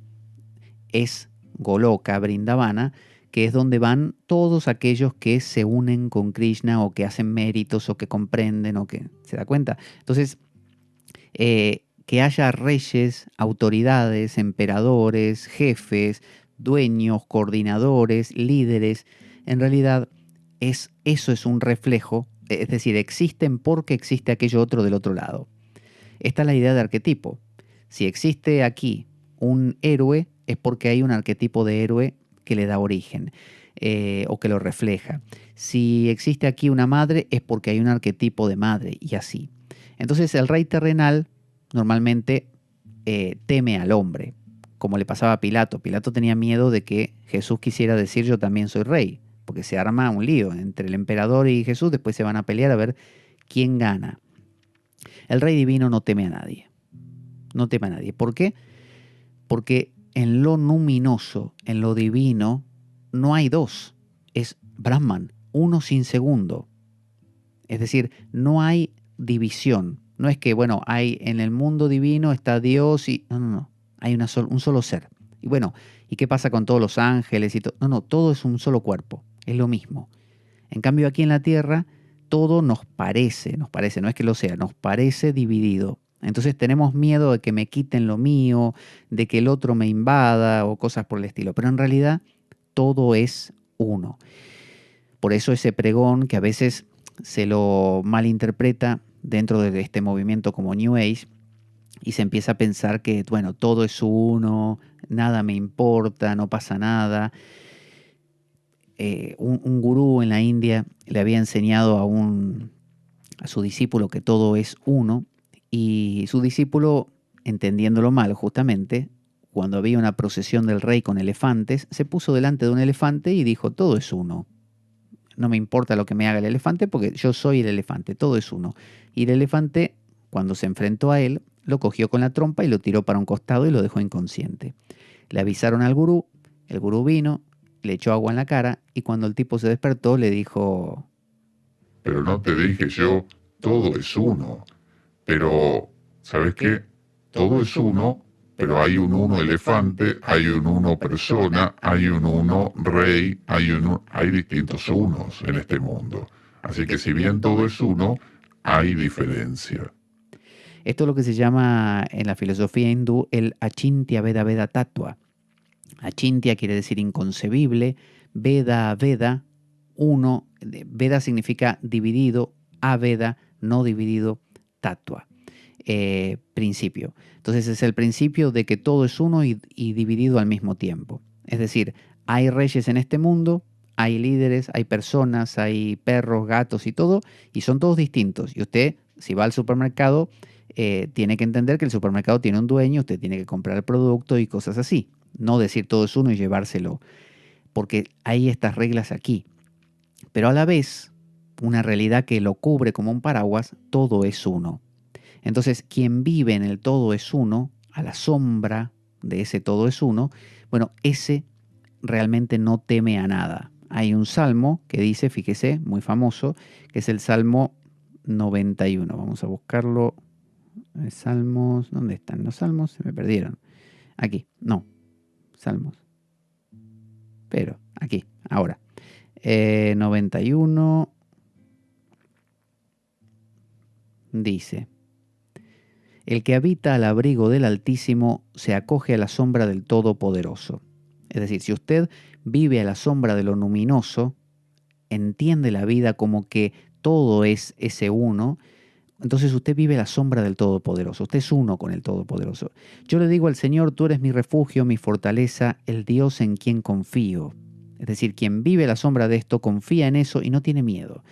es Goloka, Vrindavana, que es donde van todos aquellos que se unen con Krishna o que hacen méritos o que comprenden o que se da cuenta. Entonces, que haya reyes, autoridades, emperadores, jefes, dueños, coordinadores, líderes, en realidad eso es un reflejo, es decir, existen porque existe aquello otro del otro lado. Esta es la idea de arquetipo. Si existe aquí un héroe, es porque hay un arquetipo de héroe que le da origen o que lo refleja. Si existe aquí una madre, es porque hay un arquetipo de madre y así. Entonces el rey terrenal normalmente teme al hombre, como le pasaba a Pilato. Pilato tenía miedo de que Jesús quisiera decir yo también soy rey, porque se arma un lío entre el emperador y Jesús, después se van a pelear a ver quién gana. El rey divino no teme a nadie, no teme a nadie. ¿Por qué? Porque en lo luminoso, en lo divino, no hay dos, es Brahman, uno sin segundo. Es decir, no hay división. No es que, bueno, hay en el mundo divino está Dios y... No, no, no. Hay un solo ser. Y bueno, ¿y qué pasa con todos los ángeles y todo? No, no, todo es un solo cuerpo. Es lo mismo. En cambio, aquí en la tierra, todo nos parece, no es que lo sea, nos parece dividido. Entonces tenemos miedo de que me quiten lo mío, de que el otro me invada o cosas por el estilo. Pero en realidad, todo es uno. Por eso ese pregón que a veces se lo malinterpreta dentro de este movimiento como New Age y se empieza a pensar que, bueno, todo es uno, nada me importa, no pasa nada. Un gurú en la India le había enseñado a su discípulo que todo es uno y su discípulo, entendiéndolo mal justamente, cuando había una procesión del rey con elefantes, se puso delante de un elefante y dijo, todo es uno. No me importa lo que me haga el elefante porque yo soy el elefante, todo es uno. Y el elefante, cuando se enfrentó a él, lo cogió con la trompa y lo tiró para un costado y lo dejó inconsciente. Le avisaron al gurú, el gurú vino, le echó agua en la cara y cuando el tipo se despertó le dijo... Pero no te dije yo, todo es uno. Pero, ¿sabes qué? Todo es uno, pero hay un uno elefante, hay un uno persona, hay un uno rey, hay distintos unos en este mundo. Así que si bien todo es uno, hay diferencia. Esto es lo que se llama en la filosofía hindú el Achintya Veda Veda Tattva. Achintya quiere decir inconcebible, Veda Veda, uno, Veda significa dividido, Aveda, no dividido, Tattva, principio. Entonces es el principio de que todo es uno y dividido al mismo tiempo. Es decir, hay reyes en este mundo, hay líderes, hay personas, hay perros, gatos y todo, y son todos distintos. Y usted, si va al supermercado, tiene que entender que el supermercado tiene un dueño, usted tiene que comprar el producto y cosas así. No decir todo es uno y llevárselo, porque hay estas reglas aquí. Pero a la vez, una realidad que lo cubre como un paraguas, todo es uno. Entonces, quien vive en el todo es uno, a la sombra de ese todo es uno, bueno, ese realmente no teme a nada. Hay un salmo que dice, fíjese, muy famoso, que es el Salmo 91. Vamos a buscarlo. Salmos, ¿dónde están los salmos? Se me perdieron. Aquí, no. Salmos. Pero, aquí, ahora. 91 dice: el que habita al abrigo del Altísimo se acoge a la sombra del Todopoderoso. Es decir, si usted vive a la sombra de lo luminoso, entiende la vida como que todo es ese uno, entonces usted vive a la sombra del Todopoderoso. Usted es uno con el Todopoderoso. Yo le digo al Señor, tú eres mi refugio, mi fortaleza, el Dios en quien confío. Es decir, quien vive a la sombra de esto confía en eso y no tiene miedo.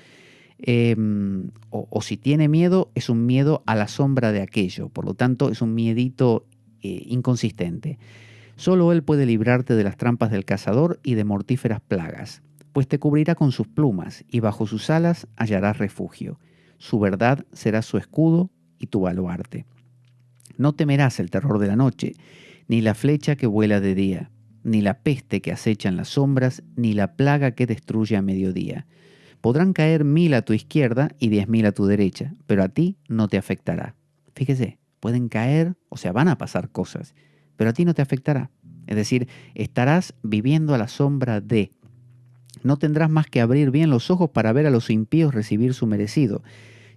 O si tiene miedo, es un miedo a la sombra de aquello. Por lo tanto, es un miedito inconsistente. Solo Él puede librarte de las trampas del cazador y de mortíferas plagas, pues te cubrirá con sus plumas y bajo sus alas hallarás refugio. Su verdad será su escudo y tu baluarte. No temerás el terror de la noche, ni la flecha que vuela de día, ni la peste que acecha en las sombras, ni la plaga que destruye a mediodía. Podrán caer 1000 a tu izquierda y 10.000 a tu derecha, pero a ti no te afectará. Fíjese, pueden caer, o sea, van a pasar cosas, pero a ti no te afectará. Es decir, estarás viviendo a la sombra de. No tendrás más que abrir bien los ojos para ver a los impíos recibir su merecido,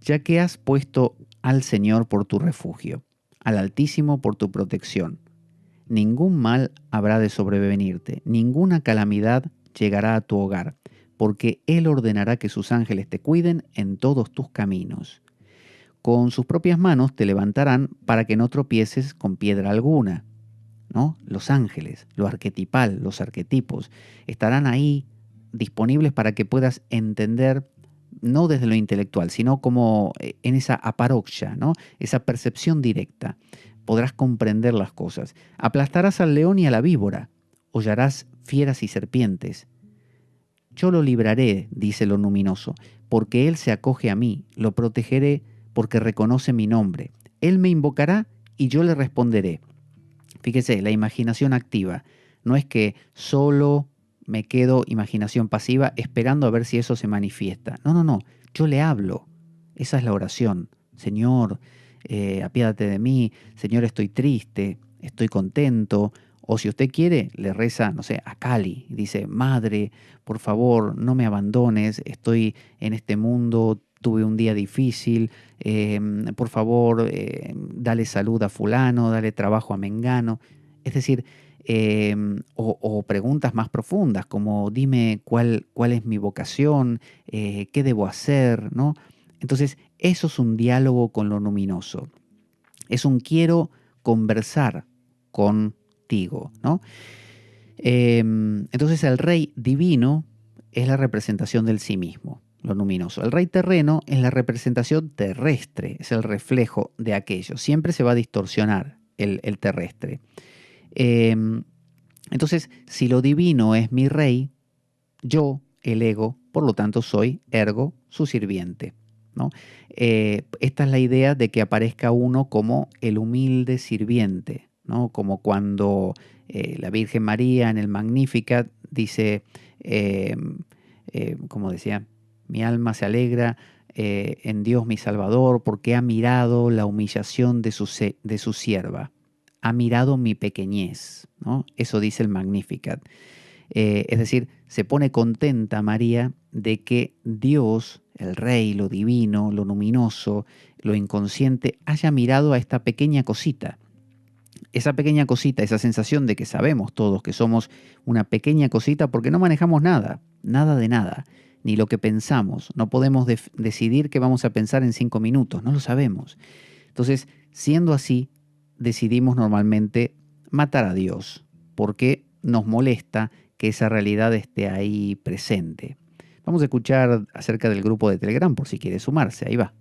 ya que has puesto al Señor por tu refugio, al Altísimo por tu protección. Ningún mal habrá de sobrevenirte, ninguna calamidad llegará a tu hogar, porque Él ordenará que sus ángeles te cuiden en todos tus caminos. con sus propias manos te levantarán para que no tropieces con piedra alguna, ¿no? Los ángeles, lo arquetipal, los arquetipos, estarán ahí disponibles para que puedas entender, no desde lo intelectual, sino como en esa aparoxia, ¿no? Esa percepción directa. Podrás comprender las cosas. Aplastarás al león y a la víbora, hollarás fieras y serpientes. Yo lo libraré, dice lo luminoso, porque él se acoge a mí, lo protegeré porque reconoce mi nombre. Él me invocará y yo le responderé. Fíjese, la imaginación activa. No es que solo me quedo imaginación pasiva esperando a ver si eso se manifiesta. No, no, no. Yo le hablo. Esa es la oración. Señor, apiádate de mí. Señor, estoy triste, estoy contento. O si usted quiere, le reza, no sé, a Kali. Dice, Madre, por favor, no me abandones. Estoy en este mundo, tuve un día difícil. Por favor, dale salud a fulano, dale trabajo a mengano. Es decir, o preguntas más profundas, como dime cuál es mi vocación, qué debo hacer, ¿no? Entonces, eso es un diálogo con lo luminoso. Es un quiero conversar contigo, ¿no? Entonces, el rey divino es la representación del sí mismo, lo luminoso. El rey terreno es la representación terrestre, es el reflejo de aquello. Siempre se va a distorsionar el terrestre. Entonces, si lo divino es mi rey, yo, el ego, por lo tanto soy, ergo, su sirviente, ¿no? Esta es la idea de que aparezca uno como el humilde sirviente, ¿no? Como cuando la Virgen María en el Magnificat dice, como decía, mi alma se alegra en Dios mi Salvador porque ha mirado la humillación de su sierva. Ha mirado mi pequeñez, ¿no? Eso dice el Magnificat. Es decir, se pone contenta María de que Dios, el Rey, lo divino, lo luminoso, lo inconsciente, haya mirado a esta pequeña cosita. Esa pequeña cosita, esa sensación de que sabemos todos que somos una pequeña cosita porque no manejamos nada, nada de nada, ni lo que pensamos. No podemos decidir qué vamos a pensar en 5 minutos, no lo sabemos. Entonces, siendo así, decidimos normalmente matar a Dios, porque nos molesta que esa realidad esté ahí presente. Vamos a escuchar acerca del grupo de Telegram por si quieres sumarse, ahí va.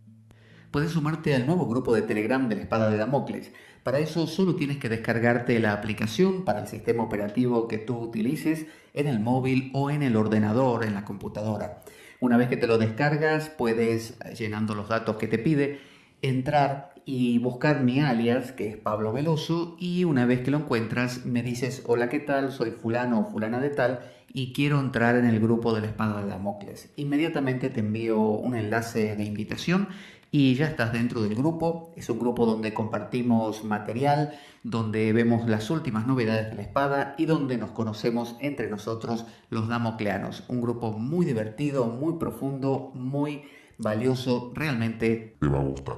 Puedes sumarte al nuevo grupo de Telegram de la Espada de Damocles. Para eso solo tienes que descargarte la aplicación para el sistema operativo que tú utilices en el móvil o en el ordenador, en la computadora. Una vez que te lo descargas, puedes, llenando los datos que te pide, entrar y buscar mi alias, que es Pablo Veloso, y una vez que lo encuentras me dices, hola, ¿qué tal? Soy fulano o fulana de tal y quiero entrar en el grupo de la Espada de Damocles. Inmediatamente te envío un enlace de invitación y ya estás dentro del grupo. Es un grupo donde compartimos material, donde vemos las últimas novedades de la espada y donde nos conocemos entre nosotros los damocleanos. Un grupo muy divertido, muy profundo, muy valioso, realmente Te va a gustar.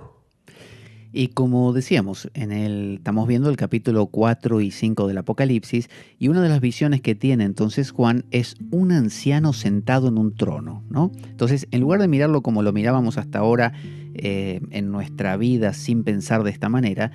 Y como decíamos, estamos viendo el capítulo 4 y 5 del Apocalipsis, y una de las visiones que tiene entonces Juan es un anciano sentado en un trono, ¿no? Entonces, en lugar de mirarlo como lo mirábamos hasta ahora en nuestra vida sin pensar de esta manera,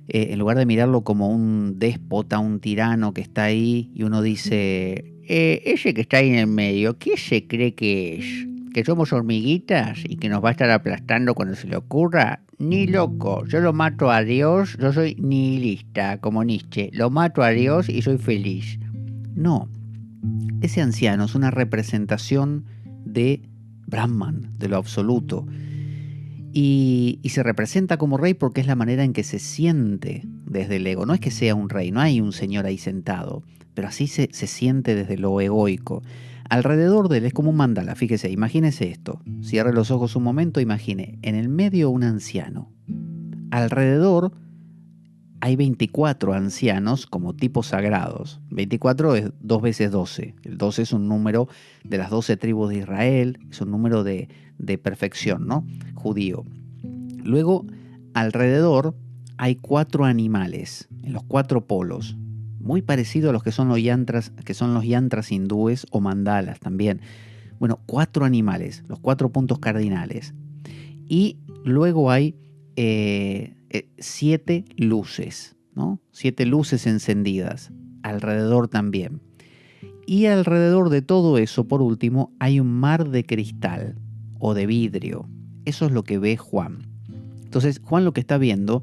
en lugar de mirarlo como un déspota, un tirano que está ahí y uno dice, ese que está ahí en el medio, ¿qué se cree que es? ¿Que somos hormiguitas y que nos va a estar aplastando cuando se le ocurra? Ni loco, yo lo mato a Dios, yo soy nihilista, como Nietzsche, lo mato a Dios y soy feliz. No, ese anciano es una representación de Brahman, de lo absoluto. Y se representa como rey porque es la manera en que se siente desde el ego. No es que sea un rey, no hay un señor ahí sentado, pero así se siente desde lo egoico. Alrededor de él es como un mandala, fíjese, imagínese esto. Cierre los ojos un momento, imagine, en el medio un anciano. Alrededor hay 24 ancianos como tipos sagrados. 24 es 2 veces 12. El 12 es un número de las 12 tribus de Israel, es un número de perfección, ¿no? Judío. Luego, alrededor hay 4 animales, en los 4 polos, muy parecido a los que son los yantras hindúes o mandalas también. Bueno, 4 animales, los 4 puntos cardinales. Y luego hay 7 luces, ¿no? 7 luces encendidas, alrededor también. Y alrededor de todo eso, por último, hay un mar de cristal o de vidrio. Eso es lo que ve Juan. Entonces, Juan lo que está viendo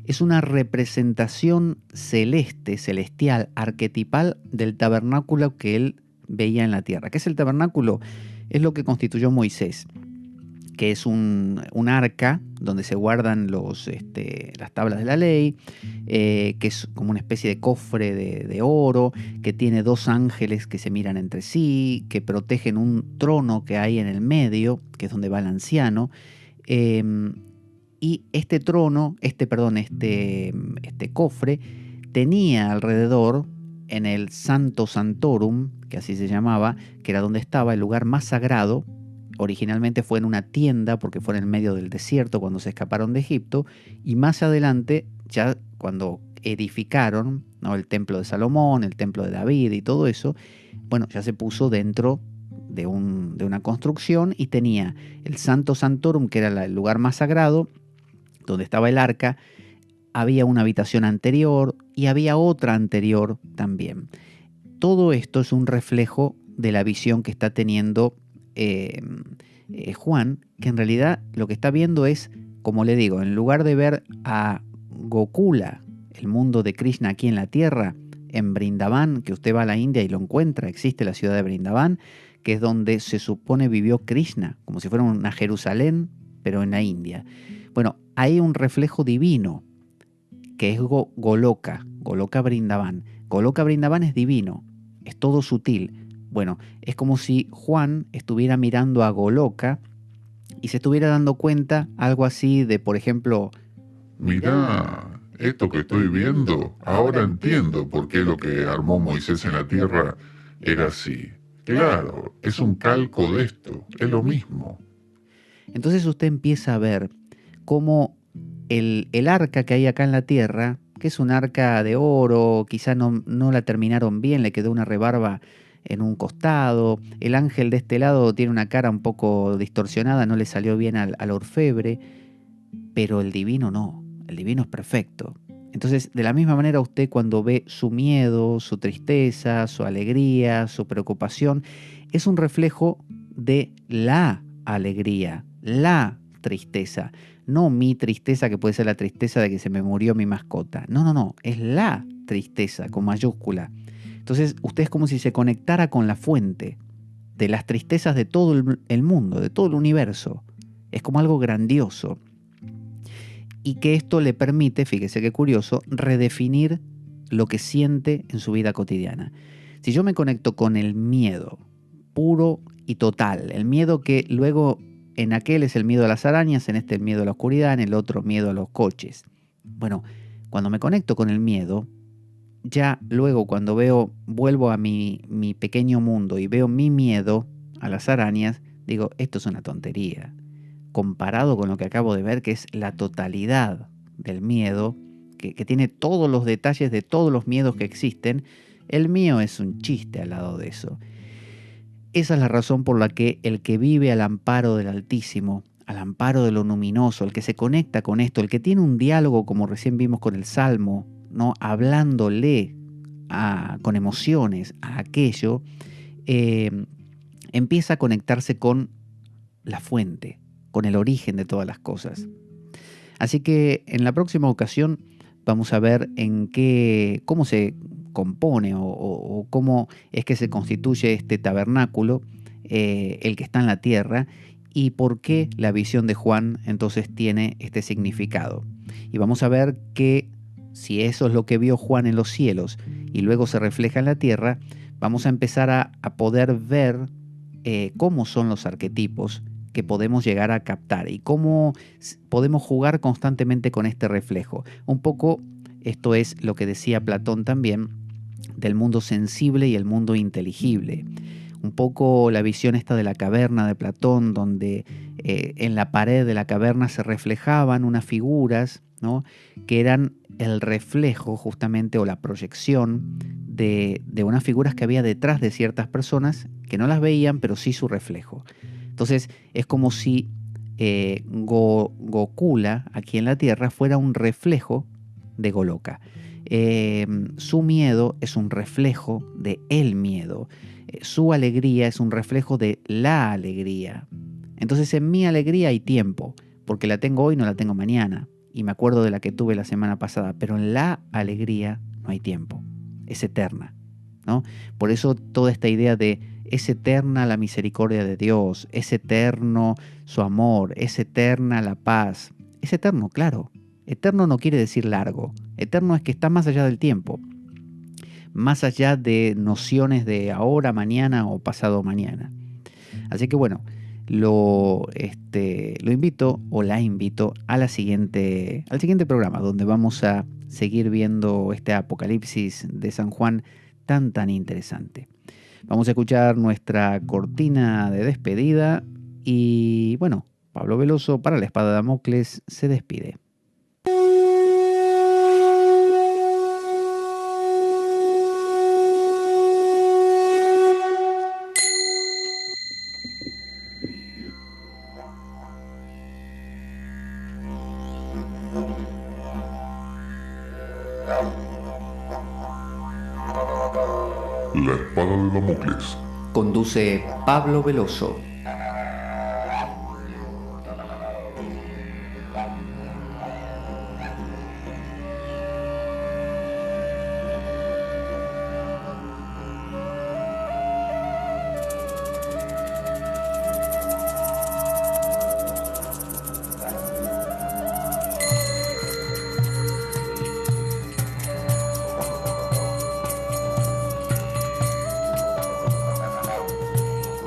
es una representación celeste, celestial, arquetipal del tabernáculo que él veía en la tierra. ¿Qué es el tabernáculo? Es lo que constituyó Moisés, que es un arca donde se guardan las tablas de la ley, que es como una especie de cofre de oro, que tiene 2 ángeles que se miran entre sí, que protegen un trono que hay en el medio, que es donde va el anciano. Y este trono, este cofre, tenía alrededor, en el Santo Santorum, que así se llamaba, que era donde estaba el lugar más sagrado. Originalmente fue en una tienda porque fue en el medio del desierto cuando se escaparon de Egipto, y más adelante, ya cuando edificaron, ¿no?, el templo de Salomón, el templo de David y todo eso, bueno, ya se puso dentro de una construcción y tenía el Santo Santorum, que era el lugar más sagrado, donde estaba el arca. Había una habitación anterior y había otra anterior también. Todo esto es un reflejo de la visión que está teniendo Juan, que en realidad lo que está viendo es, como le digo, en lugar de ver a Gokula, el mundo de Krishna aquí en la tierra, en Brindavan, que usted va a la India y lo encuentra, existe la ciudad de Brindavan, que es donde se supone vivió Krishna, como si fuera una Jerusalén, pero en la India. Bueno, hay un reflejo divino, que es Goloka Brindavan. Goloka Brindavan es divino, es todo sutil. Bueno, es como si Juan estuviera mirando a Goloka y se estuviera dando cuenta algo así de, por ejemplo, Mirá, esto que estoy viendo, ahora entiendo por qué lo que armó Moisés en la tierra era así. Claro, es un calco de esto, es lo mismo. Entonces usted empieza a ver cómo el arca que hay acá en la tierra, que es un arca de oro, quizá no la terminaron bien, le quedó una rebarba en un costado, el ángel de este lado tiene una cara un poco distorsionada, no le salió bien al orfebre, pero el divino no, el divino es perfecto. Entonces, de la misma manera, usted cuando ve su miedo, su tristeza, su alegría, su preocupación, es un reflejo de la alegría, la tristeza. No mi tristeza, que puede ser la tristeza de que se me murió mi mascota. No, es la tristeza con mayúscula. Entonces, usted es como si se conectara con la fuente de las tristezas de todo el mundo, de todo el universo. Es como algo grandioso. Y que esto le permite, fíjese qué curioso, redefinir lo que siente en su vida cotidiana. Si yo me conecto con el miedo puro y total, el miedo que luego en aquel es el miedo a las arañas, en este el miedo a la oscuridad, en el otro miedo a los coches. Bueno, cuando me conecto con el miedo, ya luego cuando vuelvo a mi pequeño mundo y veo mi miedo a las arañas, digo, esto es una tontería. Comparado con lo que acabo de ver, que es la totalidad del miedo, que tiene todos los detalles de todos los miedos que existen, el mío es un chiste al lado de eso. Esa es la razón por la que el que vive al amparo del Altísimo, al amparo de lo luminoso, el que se conecta con esto, el que tiene un diálogo como recién vimos con el Salmo, ¿no?, hablándole con emociones a aquello, empieza a conectarse con la fuente, con el origen de todas las cosas. Así que en la próxima ocasión vamos a ver cómo se compone o cómo es que se constituye este tabernáculo, el que está en la tierra, y por qué la visión de Juan entonces tiene este significado. Y vamos a ver que si eso es lo que vio Juan en los cielos y luego se refleja en la tierra, vamos a empezar a poder ver cómo son los arquetipos que podemos llegar a captar y cómo podemos jugar constantemente con este reflejo. Un poco esto es lo que decía Platón también del mundo sensible y el mundo inteligible. Un poco la visión esta de la caverna de Platón, donde en la pared de la caverna se reflejaban unas figuras, ¿no?, que eran el reflejo justamente o la proyección de unas figuras que había detrás de ciertas personas que no las veían, pero sí su reflejo. Entonces es como si Gokula, aquí en la Tierra, fuera un reflejo de Goloka. Su miedo es un reflejo de el miedo. Su alegría es un reflejo de la alegría. Entonces en mi alegría hay tiempo, porque la tengo hoy, no la tengo mañana. Y me acuerdo de la que tuve la semana pasada, pero en la alegría no hay tiempo. Es eterna, ¿no? Por eso toda esta idea de es eterna la misericordia de Dios, es eterno su amor, es eterna la paz. Es eterno, claro. Eterno no quiere decir largo. Eterno es que está más allá del tiempo, más allá de nociones de ahora, mañana o pasado mañana. Así que bueno, lo invito o la invito a al siguiente programa, donde vamos a seguir viendo este Apocalipsis de San Juan tan interesante. Vamos a escuchar nuestra cortina de despedida y bueno, Pablo Veloso para la Espada de Damocles se despide. La Espada de Damocles. Conduce Pablo Veloso.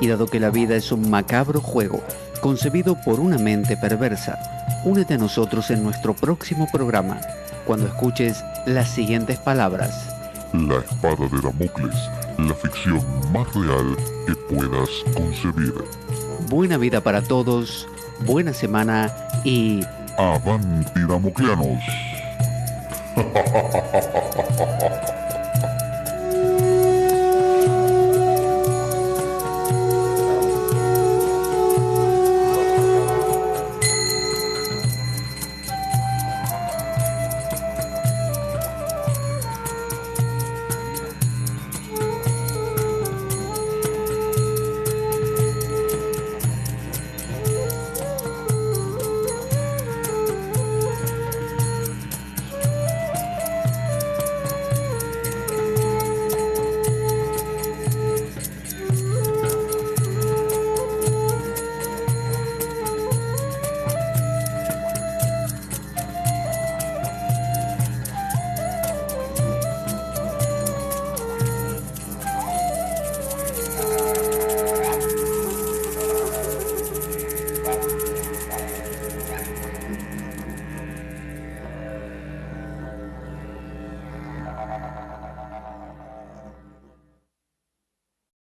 Y dado que la vida es un macabro juego, concebido por una mente perversa, únete a nosotros en nuestro próximo programa, cuando escuches las siguientes palabras. La Espada de Damocles, la ficción más real que puedas concebir. Buena vida para todos, buena semana y... ¡Avanti, Damocleanos!